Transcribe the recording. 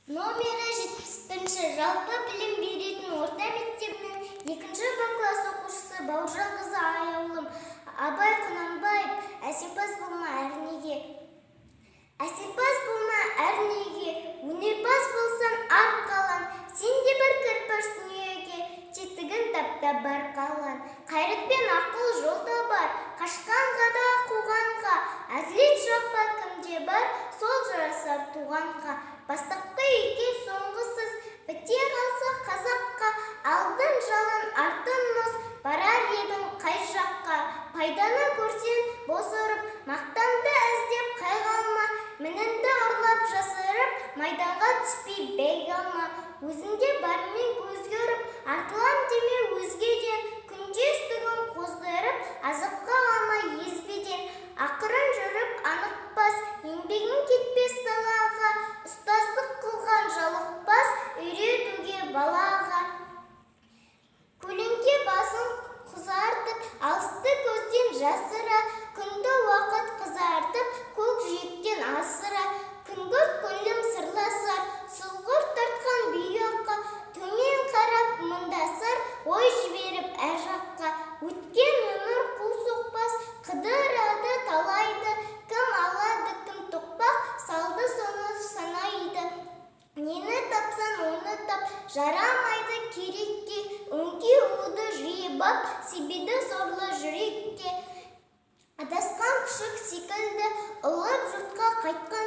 Номері 71-ші жалпы білім беретін орта мектебінің 2-ші Б класс оқушысы Бауыржан қызы аяулым. Абай Құнанбаев, әсемпаз болма әрнеге. Әсемпаз болма әрнеге, өнерпаз болсан арқалан. Сен де бір кірпіш дүниеге, тетігін тапта бар қалан. Қайратпен ақыл жолда бар, қашқанға да қуғанға. Әділет жақпа кімде бар, сол жарасар туғанға. Бастапқы екен соңғысыз, біте қалса қазаққа. Алдын жалын, артын мұз, барар едің қай жаққа. Пайданы көрсен бос ұрып, мақтанды іздеп қайғалма. Мінінді ұрлап жасырып, майданға түспей бәйге алма. Өзіңде бармен көзге ұрып, артылам деме өзгеден. Күндестігін қоздырып, азыққа алма езбеден. Ақырын жүріп анықпас, еңбегің кетпес далаға. Ұстаздық қылған жалықпас, үйретуге балаға. Көлеңке басын қызартып, алысты көзден жасыра. Күнді уақыт қызартып, көк жиектен асыра. Күнгірт күлім сырласар, сылғыр тартқан бүйаққа. Төмен қарап мұндасар, ой жіберіп әр жаққа. Өткен өмір қу соқпас, қыдырады талайды. Кім алады, кім тоқпақ, салды соны санайды. Нені тапсан оны тап, жарамайды керекке. Өңке уды жиып ап, себеді сорлы жүрекке. Адасқан күшік секілді, ұлып жұртқа қайтқан